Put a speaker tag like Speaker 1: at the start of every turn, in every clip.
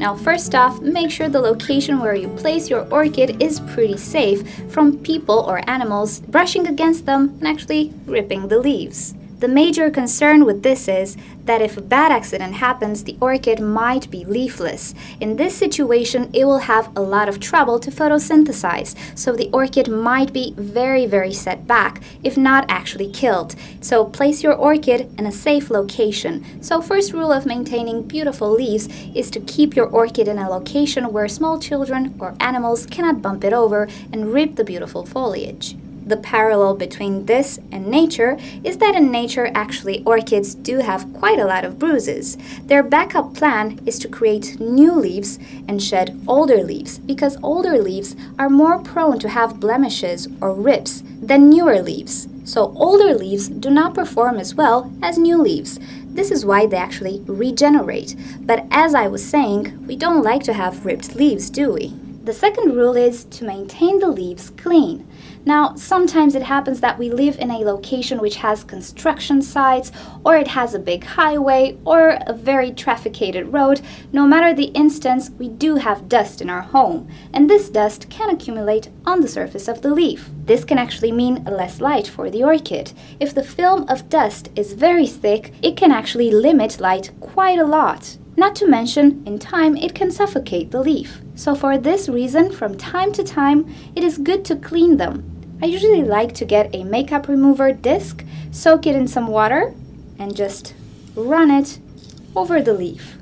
Speaker 1: Now, first off, make sure the location where you place your orchid is pretty safe from people or animals brushing against them and actually ripping the leaves. The major concern with this is that if a bad accident happens, the orchid might be leafless. In this situation, it will have a lot of trouble to photosynthesize, so the orchid might be very set back, if not actually killed. So place your orchid in a safe location. So first rule of maintaining beautiful leaves is to keep your orchid in a location where small children or animals cannot bump it over and rip the beautiful foliage. The parallel between this and nature is that in nature, actually, orchids do have quite a lot of bruises. Their backup plan is to create new leaves and shed older leaves, because older leaves are more prone to have blemishes or rips than newer leaves. So older leaves do not perform as well as new leaves. This is why they actually regenerate. But as I was saying, we don't like to have ripped leaves, do we? The second rule is to maintain the leaves clean. Now, sometimes it happens that we live in a location which has construction sites, or it has a big highway, or a very trafficated road. No matter the instance, we do have dust in our home, and this dust can accumulate on the surface of the leaf. This can actually mean less light for the orchid. If the film of dust is very thick, it can actually limit light quite a lot. Not to mention, in time, it can suffocate the leaf. So for this reason, from time to time, it is good to clean them. I usually like to get a makeup remover disc, soak it in some water, and just run it over the leaf.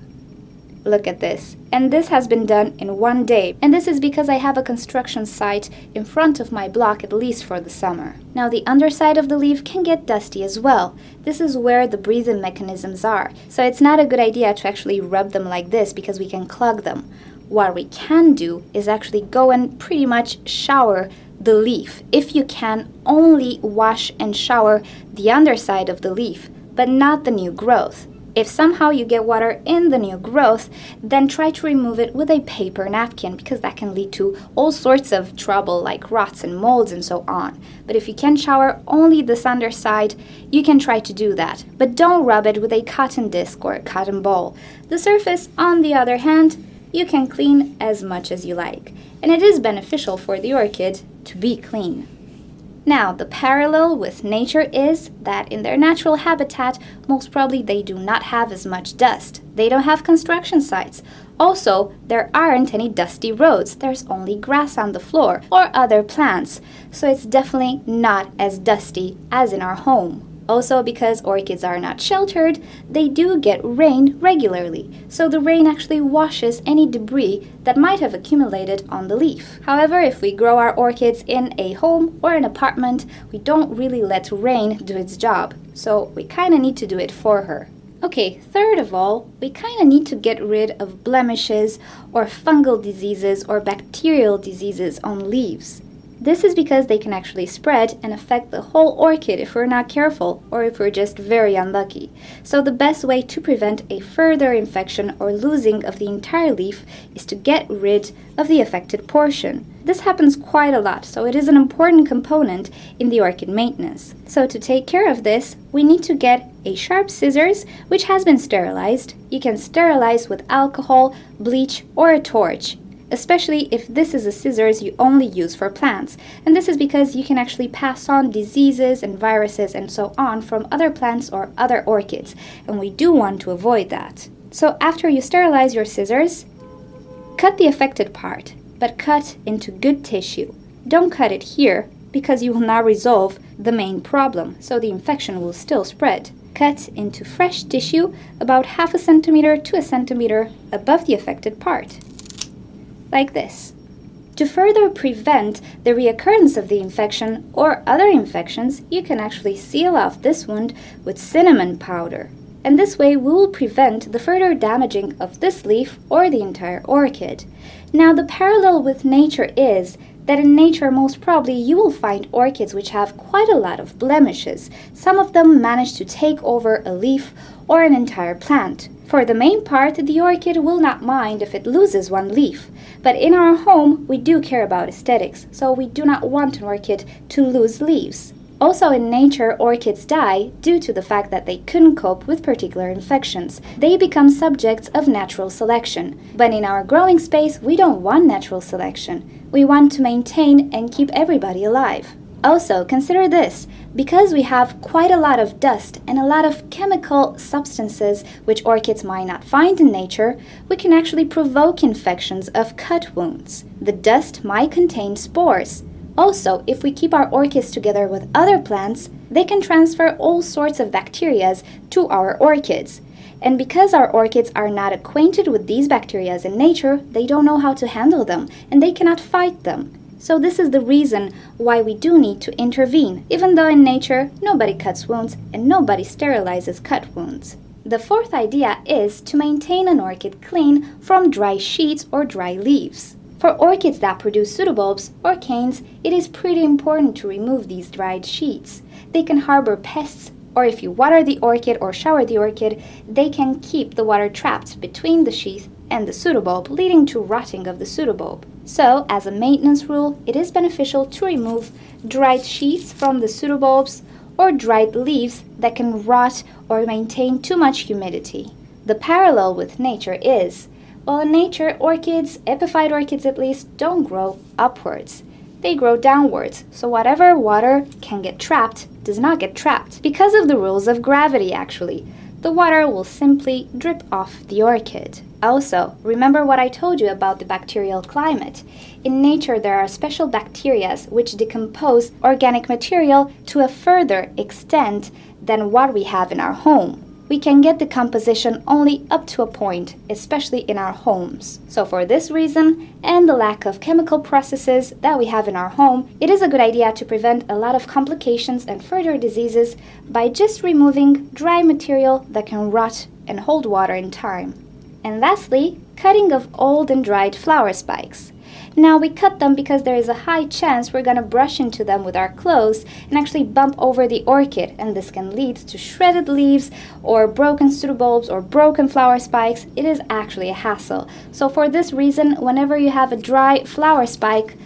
Speaker 1: Look at this. And this has been done in one day. And this is because I have a construction site in front of my block, at least for the summer. Now, the underside of the leaf can get dusty as well. This is where the breathing mechanisms are. So it's not a good idea to actually rub them like this because we can clog them. What we can do is actually go and pretty much shower the leaf. If you can, only wash and shower the underside of the leaf, but not the new growth. If somehow you get water in the new growth, then try to remove it with a paper napkin, because that can lead to all sorts of trouble like rots and molds and so on. But if you can shower only this underside, you can try to do that. But don't rub it with a cotton disc or a cotton ball. The surface, on the other hand, you can clean as much as you like. And it is beneficial for the orchid to be clean. Now, the parallel with nature is that in their natural habitat, most probably they do not have as much dust. They don't have construction sites. Also, there aren't any dusty roads. There's only grass on the floor or other plants. So it's definitely not as dusty as in our home. Also, because orchids are not sheltered, they do get rain regularly, so the rain actually washes any debris that might have accumulated on the leaf. However, if we grow our orchids in a home or an apartment, we don't really let rain do its job, so we kind of need to do it for her. Okay, third of all, we kind of need to get rid of blemishes or fungal diseases or bacterial diseases on leaves. This is because they can actually spread and affect the whole orchid if we're not careful or if we're just very unlucky. So the best way to prevent a further infection or losing of the entire leaf is to get rid of the affected portion. This happens quite a lot, so it is an important component in the orchid maintenance. So to take care of this, we need to get a sharp scissors, which has been sterilized. You can sterilize with alcohol, bleach, or a torch, especially if this is a scissors you only use for plants. And this is because you can actually pass on diseases and viruses and so on from other plants or other orchids, and we do want to avoid that. So after you sterilize your scissors, cut the affected part, but cut into good tissue. Don't cut it here, because you will not resolve the main problem, so the infection will still spread. Cut into fresh tissue about 1/2 centimeter to 1 centimeter above the affected part, like this. To further prevent the reoccurrence of the infection or other infections, you can actually seal off this wound with cinnamon powder. And this way we will prevent the further damaging of this leaf or the entire orchid. Now, the parallel with nature is that in nature most probably you will find orchids which have quite a lot of blemishes. Some of them manage to take over a leaf or an entire plant. For the main part, the orchid will not mind if it loses one leaf. But in our home, we do care about aesthetics, so we do not want an orchid to lose leaves. Also in nature, orchids die due to the fact that they couldn't cope with particular infections. They become subjects of natural selection. But in our growing space, we don't want natural selection. We want to maintain and keep everybody alive. Also, consider this. Because we have quite a lot of dust and a lot of chemical substances which orchids might not find in nature, we can actually provoke infections of cut wounds. The dust might contain spores. Also, if we keep our orchids together with other plants, they can transfer all sorts of bacteria to our orchids. And because our orchids are not acquainted with these bacteria in nature, they don't know how to handle them, and they cannot fight them. So this is the reason why we do need to intervene, even though in nature, nobody cuts wounds and nobody sterilizes cut wounds. The fourth idea is to maintain an orchid clean from dry sheets or dry leaves. For orchids that produce pseudobulbs or canes, it is pretty important to remove these dried sheets. They can harbor pests, or if you water the orchid or shower the orchid, they can keep the water trapped between the sheath and the pseudobulb, leading to rotting of the pseudobulb. So, as a maintenance rule, it is beneficial to remove dried sheets from the pseudobulbs or dried leaves that can rot or maintain too much humidity. The parallel with nature is, well, in nature, orchids, epiphyte orchids at least, don't grow upwards. They grow downwards, so whatever water can get trapped does not get trapped. Because of the rules of gravity, actually, the water will simply drip off the orchid. Also, remember what I told you about the bacterial climate. In nature, there are special bacteria which decompose organic material to a further extent than what we have in our home. We can get decomposition only up to a point, especially in our homes. So for this reason, and the lack of chemical processes that we have in our home, it is a good idea to prevent a lot of complications and further diseases by just removing dry material that can rot and hold water in time. And lastly, cutting of old and dried flower spikes. Now we cut them because there is a high chance we're going to brush into them with our clothes and actually bump over the orchid, and this can lead to shredded leaves or broken pseudobulbs or broken flower spikes. It is actually a hassle. So for this reason, whenever you have a dry flower spike,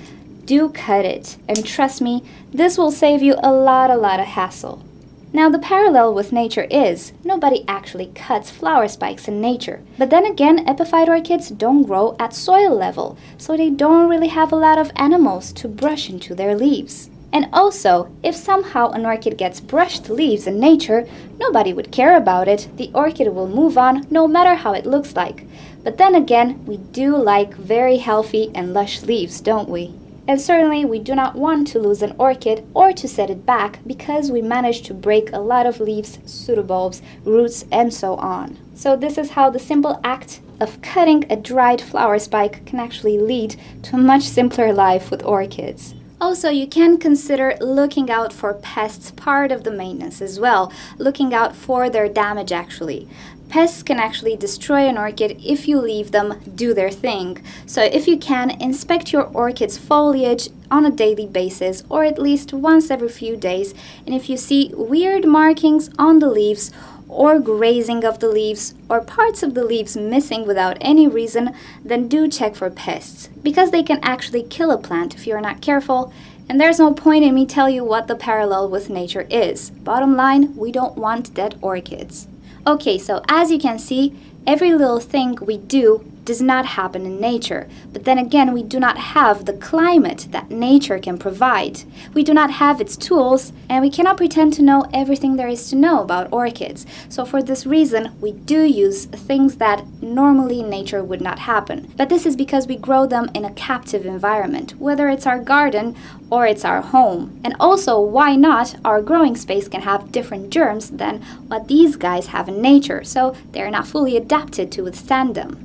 Speaker 1: do cut it. And trust me, this will save you a lot of hassle. Now the parallel with nature is, nobody actually cuts flower spikes in nature. But then again, epiphyte orchids don't grow at soil level, so they don't really have a lot of animals to brush into their leaves. And also, if somehow an orchid gets brushed leaves in nature, nobody would care about it. The orchid will move on no matter how it looks like. But then again, we do like very healthy and lush leaves, don't we? And certainly we do not want to lose an orchid or to set it back because we managed to break a lot of leaves, pseudobulbs, roots, and so on. So this is how the simple act of cutting a dried flower spike can actually lead to a much simpler life with orchids. Also, you can consider looking out for pests, part of the maintenance as well, looking out for their damage actually. Pests can actually destroy an orchid if you leave them do their thing. So if you can, inspect your orchid's foliage on a daily basis or at least once every few days. And if you see weird markings on the leaves or grazing of the leaves or parts of the leaves missing without any reason, then do check for pests, because they can actually kill a plant if you're not careful. And there's no point in me telling you what the parallel with nature is. Bottom line, we don't want dead orchids. Okay, so as you can see, every little thing we do does not happen in nature. But then again, we do not have the climate that nature can provide. We do not have its tools, and we cannot pretend to know everything there is to know about orchids. So for this reason, we do use things that normally in nature would not happen. But this is because we grow them in a captive environment, whether it's our garden or it's our home. And also, why not? Our growing space can have different germs than what these guys have in nature, so they're not fully adapted to withstand them.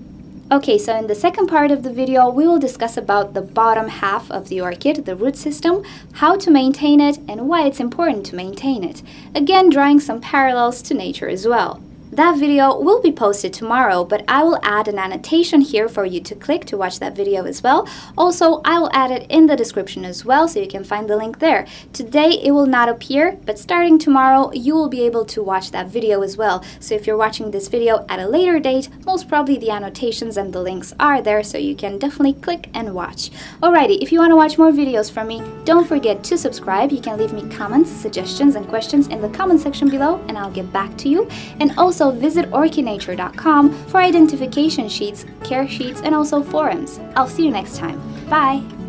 Speaker 1: Okay, so in the second part of the video, we will discuss about the bottom half of the orchid, the root system, how to maintain it, and why it's important to maintain it. Again, drawing some parallels to nature as well. That video will be posted tomorrow, but I will add an annotation here for you to click to watch that video as well. Also, I will add it in the description as well, so you can find the link there. Today it will not appear, but starting tomorrow you will be able to watch that video as well. So if you're watching this video at a later date, most probably the annotations and the links are there, so you can definitely click and watch. Alrighty, if you want to watch more videos from me, don't forget to subscribe. You can leave me comments, suggestions, and questions in the comment section below, and I'll get back to you. And also visit orchidnature.com for identification sheets, care sheets, and also forums. I'll see you next time. Bye!